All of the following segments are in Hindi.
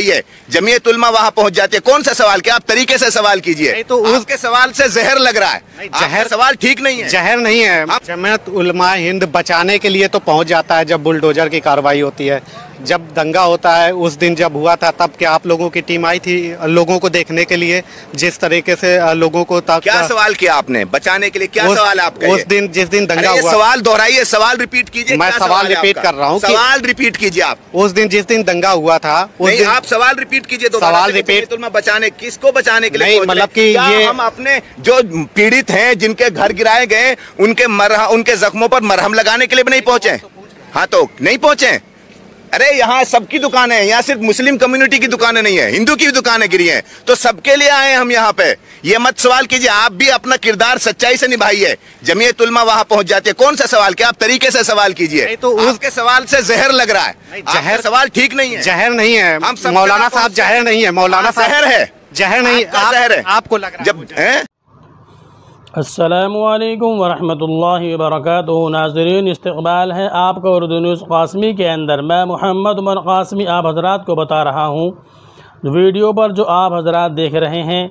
निभाई है, जमीयत उलमा वहां पहुंच जाती है। कौन सा सवाल, क्या आप तरीके से सवाल कीजिए। तो उसके सवाल से जहर लग रहा है। जहर सवाल ठीक नहीं है, जहर नहीं है। जमीयत उलमा हिंद बचाने के लिए तो पहुंच जाता है जब बुलडोजर की कार्रवाई होती है। जब दंगा होता है, उस दिन जब हुआ था, तब क्या आप लोगों की टीम आई थी लोगों को देखने के लिए? जिस तरीके से लोगों को क्या सवाल किया आपने बचाने के लिए, क्या सवाल है आपका? उस दिन जिस दिन दंगा हुआ, सवाल दोहराइए, सवाल रिपीट कीजिए। मैं सवाल रिपीट कर रहा हूँ, सवाल रिपीट कीजिए आप। उस दिन जिस दिन दंगा हुआ था, नहीं, आप सवाल रिपीट कीजिए। सवाल रिपीट बचाने, किसको बचाने के लिए? मतलब कि ये हम अपने जो पीड़ित हैं, जिनके घर गिराए गए, उनके जख्मों पर मरहम लगाने के लिए भी नहीं पहुंचे? हाँ, तो नहीं पहुंचे। अरे यहाँ सबकी दुकानें हैं, यहाँ सिर्फ मुस्लिम कम्युनिटी की दुकानें नहीं है, हिंदू की भी दुकानें गिरी हैं, तो सबके लिए आए हम यहाँ पे। ये मत सवाल कीजिए, आप भी अपना किरदार सच्चाई से निभाइए। जमीयत उलमा वहां पहुंच जाती है। कौन सा सवाल, क्या आप तरीके से सवाल कीजिए। तो उसके सवाल से जहर लग रहा है। जहर सवाल ठीक नहीं है, जहर नहीं है मौलाना साहब, जहर नहीं है मौलाना साहब, जहर है, जहर नहीं, जहर है आपको लग रहा है जब है। अस्सलामुअलैकुम वरहमतुल्लाहि वबरकातुहू। नाज़रीन, इस्तक़बाल है आपका उर्दू न्यूज़ क़ासमी के अंदर। मैं मोहम्मद उमर क़ासमी आप हज़रात को बता रहा हूँ, वीडियो पर जो आप हज़रात देख रहे हैं,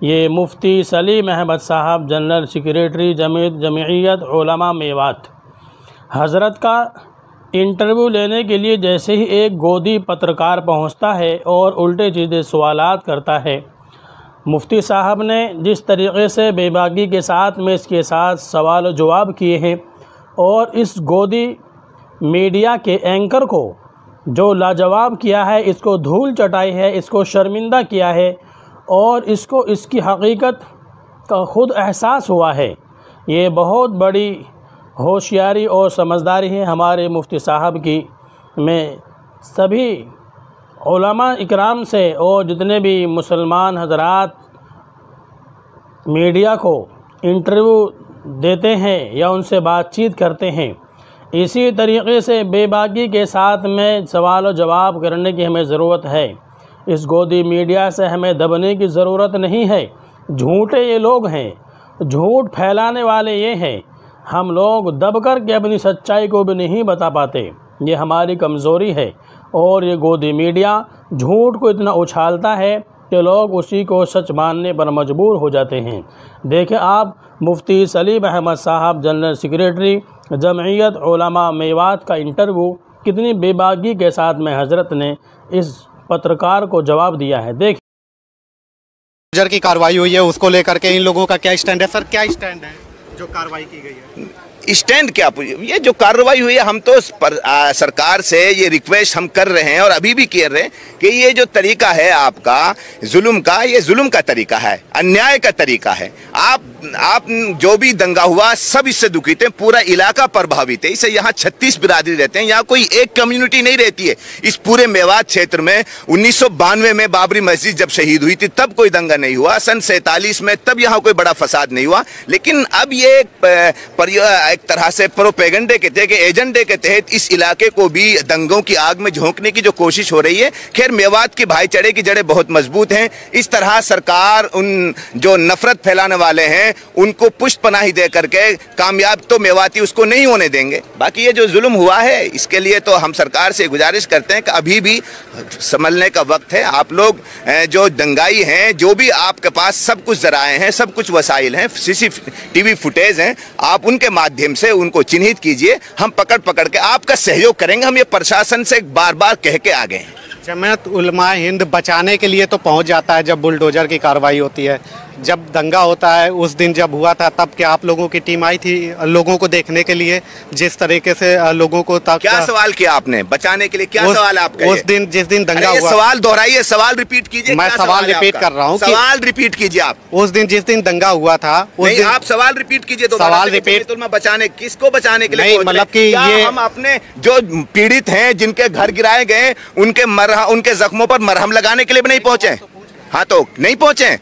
ये मुफ्ती सलीम अहमद साहब, जनरल सेक्रेटरी जमीयत उलमा मेवात, हज़रत का इंटरव्यू लेने के लिए जैसे ही एक गोदी पत्रकार पहुँचता है और उल्टे सीधे सवालात करता है, मुफ्ती साहब ने जिस तरीक़े से बेबाकी के साथ में इसके साथ सवाल जवाब किए हैं और इस गोदी मीडिया के एंकर को जो लाजवाब किया है, इसको धूल चटाई है, इसको शर्मिंदा किया है और इसको इसकी हकीकत का ख़ुद एहसास हुआ है। ये बहुत बड़ी होशियारी और समझदारी है हमारे मुफ्ती साहब की। मैं सभी उलमा इकराम से और जितने भी मुसलमान हज़रात मीडिया को इंटरव्यू देते हैं या उनसे बातचीत करते हैं, इसी तरीक़े से बेबाकी के साथ में सवाल और जवाब करने की हमें ज़रूरत है। इस गोदी मीडिया से हमें दबने की ज़रूरत नहीं है। झूठे ये लोग हैं, झूठ फैलाने वाले ये हैं। हम लोग दब कर के अपनी सच्चाई को भी नहीं बता पाते, ये हमारी कमज़ोरी है। और ये गोदी मीडिया झूठ को इतना उछालता है कि लोग उसी को सच मानने पर मजबूर हो जाते हैं। देखें आप, मुफ्ती सलीम अहमद साहब, जनरल सेक्रेटरी जमीयत उलमा मेवात का इंटरव्यू कितनी बेबाकी के साथ में हज़रत ने इस पत्रकार को जवाब दिया है। देखिए की कार्रवाई हुई है, उसको लेकर के इन लोगों का क्या स्टैंड है? सर, क्या स्टैंड है जो कार्रवाई की गई है? स्टैंड क्या, ये जो कार्रवाई हुई है, हम तो सरकार से ये रिक्वेस्ट हम कर रहे हैं और अभी भी कर रहे हैं कि ये जो तरीका है आपका जुल्म का, ये जुल्म का तरीका है, अन्याय का तरीका है। आप जो भी दंगा हुआ सब इससे दुखित हैं, पूरा इलाका प्रभावित है। इसे यहाँ 36 बिरादरी रहते हैं, यहाँ कोई एक कम्युनिटी नहीं रहती है। इस पूरे मेवात क्षेत्र में 1992 में बाबरी मस्जिद जब शहीद हुई थी तब कोई दंगा नहीं हुआ, सन 47 में तब यहाँ कोई बड़ा फसाद नहीं हुआ। लेकिन अब ये एक तरह से प्रोपेगेंडे के तहत, एजेंडे के तहत इस इलाके को भी दंगों की आग में झोंकने की जो कोशिश हो रही है। खैर, मेवात की भाईचारे की जड़ें बहुत मजबूत हैं। इस तरह सरकार उन जो नफरत फैलाने वाले हैं उनको पुष्ट पनाही दे करके कामयाब तो मेवाती उसको नहीं होने देंगे। बाकी ये जो जुल्म हुआ है, इसके लिए तो हम सरकार से गुजारिश करते हैं कि अभी भी संभलने का वक्त है। आप लोग जो दंगाई हैं, जो भी आपके पास सब कुछ जराए हैं, सब कुछ वसाइल हैं, CCTV फुटेज हैं, आप उनके माध्यम से उनको चिन्हित कीजिए। हम पकड़ के आपका सहयोग करेंगे। हम ये प्रशासन से बार बार कह के आ गए हैं। जमीयत उलमा हिंद बचाने के लिए तो पहुंच जाता है जब बुलडोजर की कार्रवाई होती है। जब दंगा होता है, उस दिन जब हुआ था, तब क्या आप लोगों की टीम आई थी लोगों को देखने के लिए? जिस तरीके से लोगों को क्या सवाल किया आपने बचाने के लिए, क्या सवाल आपका? उस दिन जिस दिन दंगा हुआ, सवाल दोहराइए, सवाल रिपीट कीजिए। मैं सवाल रिपीट कर रहा हूँ, सवाल रिपीट कीजिए आप। उस दिन जिस दिन दंगा हुआ था, नहीं, आप सवाल रिपीट कीजिए। सवाल रिपीट, बचाने, किसको बचाने के लिए? मतलब कि ये हम अपने जो पीड़ित हैं, जिनके घर गिराए गए, उनके जख्मों पर मरहम लगाने के लिए भी नहीं पहुंचे? हाँ, तो नहीं पहुंचे।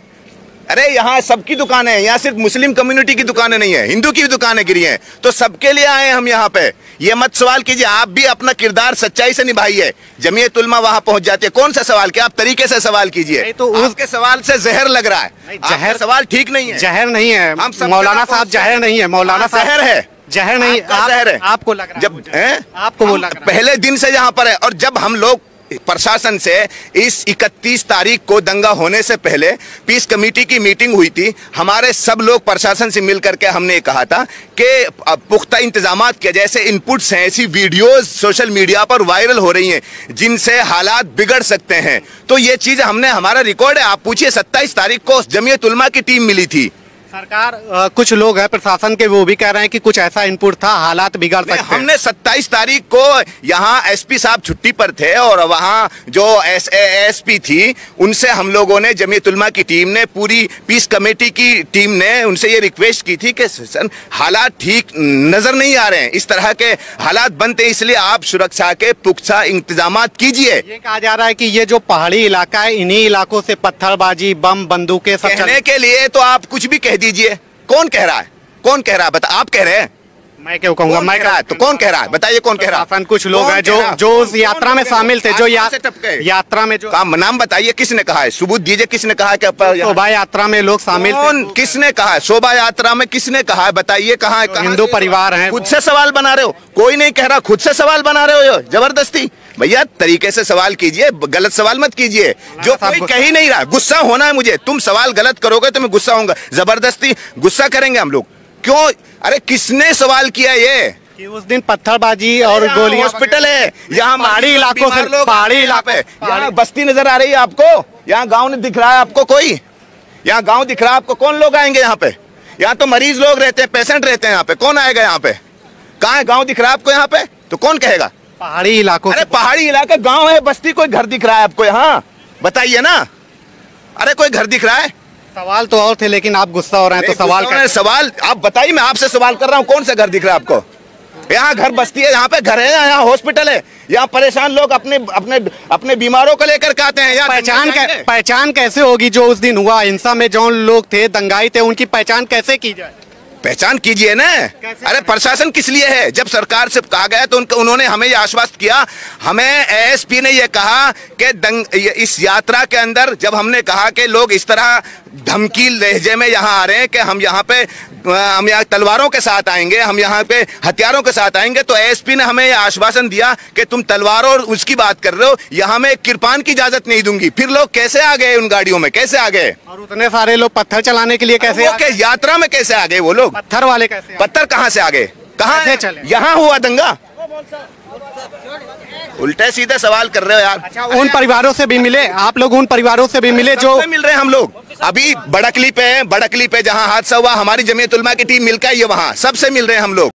अरे यहाँ सबकी दुकानें हैं, यहाँ सिर्फ मुस्लिम कम्युनिटी की दुकानें नहीं है, हिंदू की भी दुकानें गिरी हैं, तो सबके लिए आए हम यहाँ पे। ये मत सवाल कीजिए, आप भी अपना किरदार सच्चाई से निभाइए। जमीयत उलमा वहां पहुंच जाती है। कौन सा सवाल, क्या आप तरीके से सवाल कीजिए। तो उसके सवाल से जहर लग रहा है। जहर सवाल ठीक नहीं है, जहर नहीं है मौलाना साहब, जहर नहीं है मौलाना साहब, जहर है, जहर नहीं, जहर है। आपको लग रहा है? जब आपको वो लग रहा है? पहले दिन से यहाँ पर है, और जब हम लोग प्रशासन से इस 31 तारीख को दंगा होने से पहले पीस कमेटी की मीटिंग हुई थी। हमारे सब लोग प्रशासन से मिलकर के हमने कहा था कि पुख्ता इंतजामात किया, जैसे इनपुट्स हैं ऐसी वीडियोस सोशल मीडिया पर वायरल हो रही हैं जिनसे हालात बिगड़ सकते हैं। तो ये चीज़ हमने, हमारा रिकॉर्ड है, आप पूछिए 27 तारीख को जमीयत उलमा की टीम मिली थी। सरकार कुछ लोग हैं प्रशासन के, वो भी कह रहे हैं कि कुछ ऐसा इनपुट था, हालात बिगड़ सकते हैं। हमने 27 तारीख को यहाँ एसपी साहब छुट्टी पर थे और वहाँ जो एसपी थी उनसे हम लोगों ने, जमीयत उलमा की टीम ने, पूरी पीस कमेटी की टीम ने उनसे ये रिक्वेस्ट की थी कि सर हालात ठीक नजर नहीं आ रहे हैं, इस तरह के हालात बनते, इसलिए आप सुरक्षा के पुख्ता इंतजाम कीजिए। ये कहा जा रहा है कि ये जो पहाड़ी इलाका है, इन्हीं इलाकों से पत्थरबाजी, बम, बंदूकें सब कहने के लिए तो आप कुछ भी कह दीजिए। कौन कह रहा है? कौन कह रहा है? बता, आप कह रहे हैं? मैं क्यों कहूँगा? मैं कह रहा है तो कौन कह रहा है? बताइए कौन कह रहा है? कुछ लोग हैं जो उस यात्रा में शामिल थे, जो यात्रा में जो नाम बताइए, किसने कहा है? सबूत दीजिए, किसने कहा है कि शोभा यात्रा में लोग शामिल थे? किसने कहा है? शोभा यात्रा में किसने कहा है? बताइए कहाँ है? हिंदू परिवार है। खुद से सवाल बना रहे हो? कोई नहीं कह रहा, खुद से सवाल बना रहे हो जबरदस्ती। भैया तरीके से सवाल कीजिए, गलत सवाल मत कीजिए। जो कोई कह ही नहीं रहा, गुस्सा होना है मुझे, तुम सवाल गलत करोगे तो मैं गुस्सा होऊंगा, जबरदस्ती गुस्सा करेंगे हम लोग। क्यों? अरे किसने सवाल किया ये कि उस दिन पत्थरबाजी और गोलियां? हॉस्पिटल है यहाँ, पहाड़ी इलाकों से, पहाड़ी इलाके, यहाँ बस्ती नजर आ रही है आपको? यहाँ गांव नहीं दिख रहा है आपको? कोई यहाँ गांव दिख रहा है आपको? कौन लोग आएंगे यहाँ पे? यहाँ तो मरीज लोग रहते हैं, पेशेंट रहते हैं यहाँ पे, कौन आएगा यहाँ पे? कहाँ है गाँव दिख रहा है आपको यहाँ पे? तो कौन कहेगा? पहाड़ी इलाकों। अरे पहाड़ी इलाका गांव है, बस्ती, कोई घर दिख रहा है आपको यहाँ? बताइए ना। अरे कोई घर दिख रहा है? सवाल तो और थे, लेकिन आप गुस्सा हो रहे हैं तो सवाल आप बताइए, मैं आपसे सवाल कर रहा हूँ, कौन सा घर दिख रहा है आपको? यहाँ घर बस्ती है, यहाँ पे घर है, यहाँ हॉस्पिटल है, यहाँ परेशान लोग अपने बीमारों को लेकर के आते हैं। पहचान कैसे होगी? जो उस दिन हुआ हिंसा में जो लोग थे, दंगाई थे, उनकी पहचान कैसे की जाए? पहचान कीजिए ना। अरे प्रशासन किस लिए है? जब सरकार से कहा गया तो उन्होंने हमें ये आश्वस्त किया, हमें एएसपी ने ये कहा कि इस यात्रा के अंदर जब हमने कहा कि लोग इस तरह धमकी लहजे में यहाँ आ रहे हैं कि हम यहाँ तलवारों के साथ आएंगे, हम यहाँ पे हथियारों के साथ आएंगे, तो एएसपी ने हमें ये आश्वासन दिया कि तुम तलवारों और उसकी बात कर रहे हो, यहाँ मैं किरपान की इजाजत नहीं दूंगी। फिर लोग कैसे आ गए उन गाड़ियों में? कैसे आ गए? और उतने सारे लोग पत्थर चलाने के लिए कैसे? यात्रा में कैसे आ गए वो लोग? पत्थर वाले कैसे? पत्थर कहाँ से आ गए? कहाँ चले? यहाँ हुआ दंगा? उल्टे सीधे सवाल कर रहे हो यार। अच्छा, उन परिवारों से भी मिले आप लोग? उन परिवारों से भी मिले जो मिल रहे हैं हम लोग? अभी बड़कली पे जहाँ हादसा हुआ, हमारी जमीयत उलमा की टीम मिलकर ये वहाँ सबसे मिल रहे हैं हम लोग।